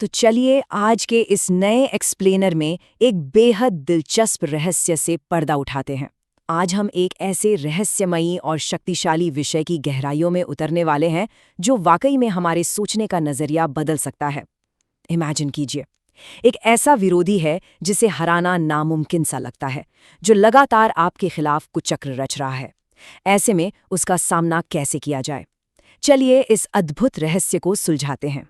तो चलिए आज के इस नए एक्सप्लेनर में एक बेहद दिलचस्प रहस्य से पर्दा उठाते हैं। आज हम एक ऐसे रहस्यमयी और शक्तिशाली विषय की गहराइयों में उतरने वाले हैं जो वाकई में हमारे सोचने का नजरिया बदल सकता है। इमेजिन कीजिए, एक ऐसा विरोधी है जिसे हराना नामुमकिन सा लगता है, जो लगातार आपके खिलाफ कुचक्र रच रहा है। ऐसे में उसका सामना कैसे किया जाए? चलिए इस अद्भुत रहस्य को सुलझाते हैं।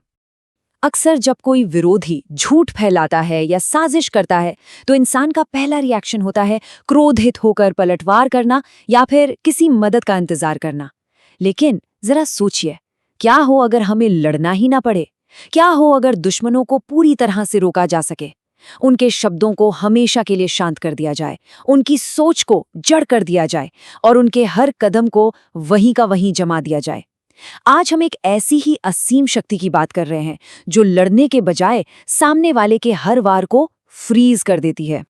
अक्सर जब कोई विरोधी झूठ फैलाता है या साजिश करता है तो इंसान का पहला रिएक्शन होता है क्रोधित होकर पलटवार करना या फिर किसी मदद का इंतजार करना। लेकिन जरा सोचिए, क्या हो अगर हमें लड़ना ही ना पड़े? क्या हो अगर दुश्मनों को पूरी तरह से रोका जा सके, उनके शब्दों को हमेशा के लिए शांत कर दिया जाए, उनकी सोच को जड़ कर दिया जाए और उनके हर कदम को वहीं का वहीं जमा दिया जाए। आज हम एक ऐसी ही असीम शक्ति की बात कर रहे हैं जो लड़ने के बजाय सामने वाले के हर वार को फ्रीज कर देती है।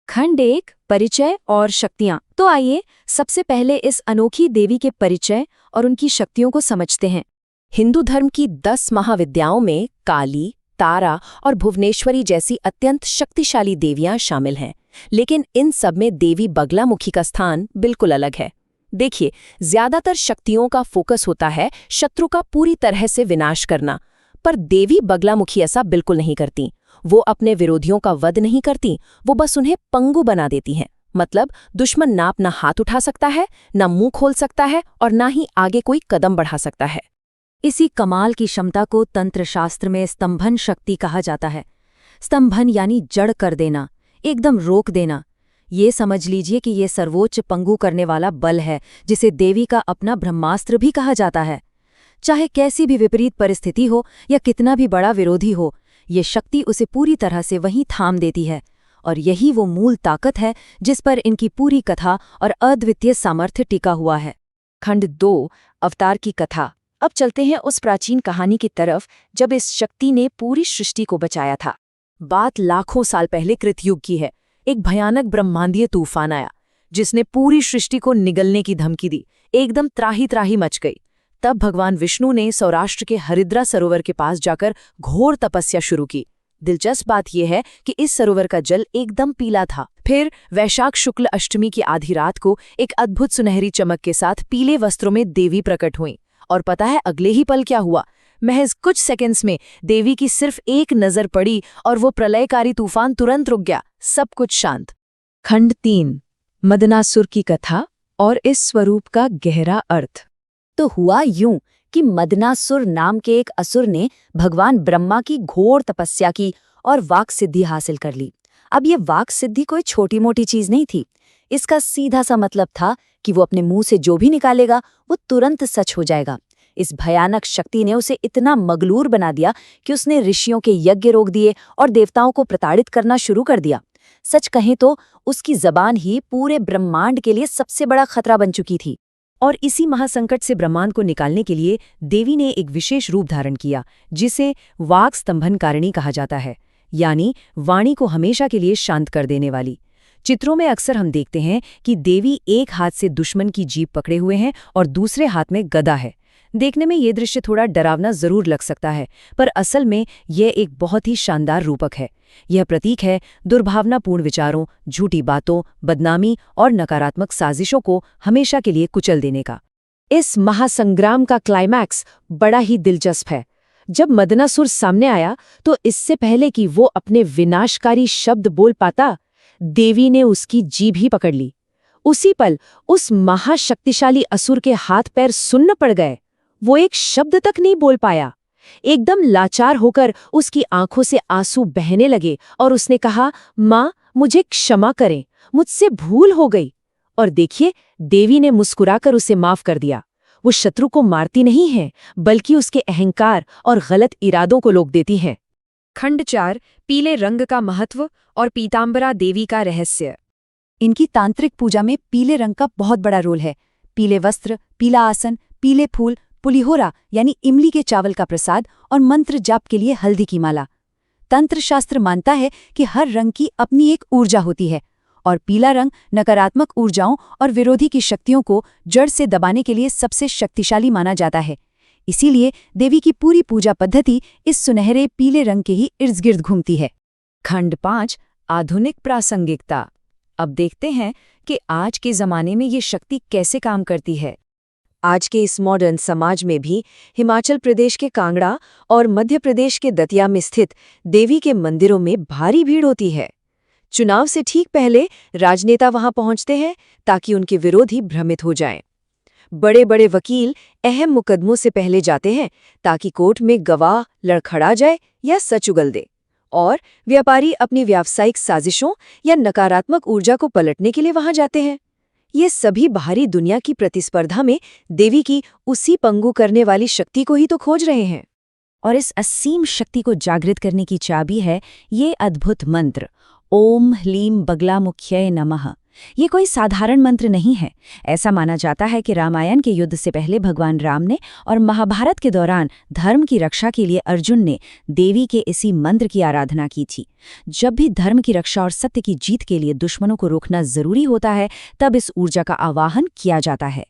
खंड 1, परिचय और शक्तियां। तो आइए सबसे पहले इस अनोखी देवी के परिचय और उनकी शक्तियों को समझते हैं। हिंदू धर्म की 10 महाविद्याओं में काली, तारा और भुवनेश्वरी जैसी अत्यंत शक्तिशाली देवियां शामिल हैं, लेकिन इन सब में देवी बगलामुखी का स्थान बिल्कुल अलग है। देखिए, ज्यादातर शक्तियों का फोकस होता है शत्रु का पूरी तरह से विनाश करना, पर देवी बगलामुखी ऐसा बिल्कुल नहीं करती। वो अपने विरोधियों का वध नहीं करती, वो बस उन्हें पंगु बना देती हैं। मतलब दुश्मन ना अपना हाथ उठा सकता है, ना मुंह खोल सकता है और ना ही आगे कोई कदम बढ़ा सकता है। इसी कमाल की क्षमता को तंत्र शास्त्र में स्तंभन शक्ति कहा जाता है। स्तंभन यानी जड़ कर देना, एकदम रोक देना। ये समझ लीजिए कि ये सर्वोच्च पंगु करने वाला बल है, जिसे देवी का अपना ब्रह्मास्त्र भी कहा जाता है। चाहे कैसी भी विपरीत परिस्थिति हो या कितना भी बड़ा विरोधी हो, ये शक्ति उसे पूरी तरह से वहीं थाम देती है। और यही वो मूल ताकत है जिस पर इनकी पूरी कथा और अद्वितीय सामर्थ्य टिका हुआ है। खंड 2, अवतार की कथा। अब चलते हैं उस प्राचीन कहानी की तरफ जब इस शक्ति ने पूरी सृष्टि को बचाया था। बात लाखों साल पहले कृतयुग की है। एक भयानक ब्रह्मांडीय तूफान आया जिसने पूरी सृष्टि को निगलने की धमकी दी। एकदम त्राही त्राही मच गई। तब भगवान विष्णु ने सौराष्ट्र के हरिद्रा सरोवर के पास जाकर घोर तपस्या शुरू की। दिलचस्प बात यह है कि इस सरोवर का जल एकदम पीला था। फिर वैशाख शुक्ल अष्टमी की आधी रात को एक अद्भुत सुनहरी चमक के साथ पीले वस्त्रों में देवी प्रकट हुई। और पता है अगले ही पल क्या हुआ? महज कुछ सेकंड्स में देवी की सिर्फ एक नजर पड़ी और वो प्रलयकारी तूफान तुरंत रुक गया, सब कुछ शांत। खंड 3, मदनासुर की कथा और इस स्वरूप का गहरा अर्थ। तो हुआ यूं कि मदनासुर नाम के एक असुर ने भगवान ब्रह्मा की घोर तपस्या की और वाक सिद्धि हासिल कर ली। अब ये वाक सिद्धि कोई छोटी मोटी चीज नहीं थी। इसका सीधा सा मतलब था कि वो अपने मुंह से जो भी निकालेगा वो तुरंत सच हो जाएगा। इस भयानक शक्ति ने उसे इतना मगलूर बना दिया कि उसने ऋषियों के यज्ञ रोक दिए और देवताओं को प्रताड़ित करना शुरू कर दिया। सच कहें तो उसकी जबान ही पूरे ब्रह्मांड के लिए सबसे बड़ा खतरा बन चुकी थी। और इसी महासंकट से ब्रह्मांड को निकालने के लिए देवी ने एक विशेष रूप धारण किया, जिसे वाक स्तंभन कारिणी कहा जाता है, यानी वाणी को हमेशा के लिए शांत कर देने वाली। चित्रों में अक्सर हम देखते हैं कि देवी एक हाथ से दुश्मन की जीभ पकड़े हुए हैं और दूसरे हाथ में गदा है। देखने में ये दृश्य थोड़ा डरावना जरूर लग सकता है, पर असल में यह एक बहुत ही शानदार रूपक है। यह प्रतीक है दुर्भावनापूर्ण विचारों, झूठी बातों, बदनामी और नकारात्मक साजिशों को हमेशा के लिए कुचल देने का। इस महासंग्राम का क्लाइमैक्स बड़ा ही दिलचस्प है। जब मदनासुर सामने आया तो इससे पहले कि वो अपने विनाशकारी शब्द बोल पाता, देवी ने उसकी जीभ ही पकड़ ली। उसी पल उस महाशक्तिशाली असुर के हाथ पैर सुन्न पड़ गए। वो एक शब्द तक नहीं बोल पाया। एकदम लाचार होकर उसकी आंखों से आंसू बहने लगे और उसने कहा, माँ मुझे क्षमा करें, मुझसे भूल हो गई। और देखिए, देवी ने मुस्कुराकर उसे माफ कर दिया। वो शत्रु को मारती नहीं है, बल्कि उसके अहंकार और गलत इरादों को रोक देती है। खंड 4, पीले रंग का महत्व और पीतांबरा देवी का रहस्य। इनकी तांत्रिक पूजा में पीले रंग का बहुत बड़ा रोल है। पीले वस्त्र, पीला आसन, पीले फूल, पुलिहोरा यानी इमली के चावल का प्रसाद और मंत्र जाप के लिए हल्दी की माला। तंत्र शास्त्र मानता है कि हर रंग की अपनी एक ऊर्जा होती है और पीला रंग नकारात्मक ऊर्जाओं और विरोधी की शक्तियों को जड़ से दबाने के लिए सबसे शक्तिशाली माना जाता है। इसीलिए देवी की पूरी पूजा पद्धति इस सुनहरे पीले रंग के ही इर्द गिर्द घूमती है। खंड 5 आधुनिक प्रासंगिकता। अब देखते हैं कि आज के जमाने में ये शक्ति कैसे काम करती है। आज के इस मॉडर्न समाज में भी हिमाचल प्रदेश के कांगड़ा और मध्य प्रदेश के दतिया में स्थित देवी के मंदिरों में भारी भीड़ होती है। चुनाव से ठीक पहले राजनेता वहां पहुंचते हैं ताकि उनके विरोधी भ्रमित हो जाएं। बड़े बड़े वकील अहम मुकदमों से पहले जाते हैं ताकि कोर्ट में गवाह लड़खड़ा जाए या सच उगल दे, और व्यापारी अपनी व्यावसायिक साजिशों या नकारात्मक ऊर्जा को पलटने के लिए वहां जाते हैं। ये सभी बाहरी दुनिया की प्रतिस्पर्धा में देवी की उसी पंगु करने वाली शक्ति को ही तो खोज रहे हैं। और इस असीम शक्ति को जागृत करने की चाबी है ये अद्भुत मंत्र, ओम ह्लीम बगलामुख्यै नमः। ये कोई साधारण मंत्र नहीं है। ऐसा माना जाता है कि रामायण के युद्ध से पहले भगवान राम ने और महाभारत के दौरान धर्म की रक्षा के लिए अर्जुन ने देवी के इसी मंत्र की आराधना की थी। जब भी धर्म की रक्षा और सत्य की जीत के लिए दुश्मनों को रोकना जरूरी होता है, तब इस ऊर्जा का आवाहन किया जाता है।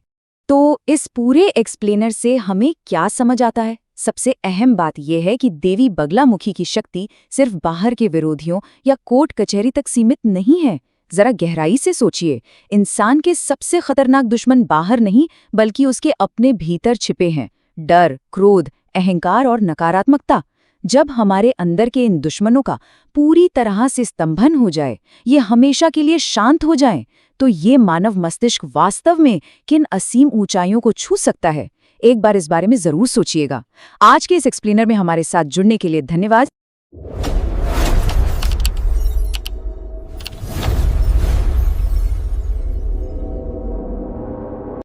तो इस पूरे एक्सप्लेनर से हमें क्या समझ आता है? सबसे अहम बात यह है कि देवी बगलामुखी की शक्ति सिर्फ बाहर के विरोधियों या कोर्ट कचहरी तक सीमित नहीं है। जरा गहराई से सोचिए, इंसान के सबसे खतरनाक दुश्मन बाहर नहीं बल्कि उसके अपने भीतर छिपे हैं। डर, क्रोध, अहंकार और नकारात्मकता। जब हमारे अंदर के इन दुश्मनों का पूरी तरह से स्तंभन हो जाए, ये हमेशा के लिए शांत हो जाएं, तो ये मानव मस्तिष्क वास्तव में किन असीम ऊंचाइयों को छू सकता है। एक बार इस बारे में जरूर सोचिएगा। आज के इस एक्सप्लेनर में हमारे साथ जुड़ने के लिए धन्यवाद।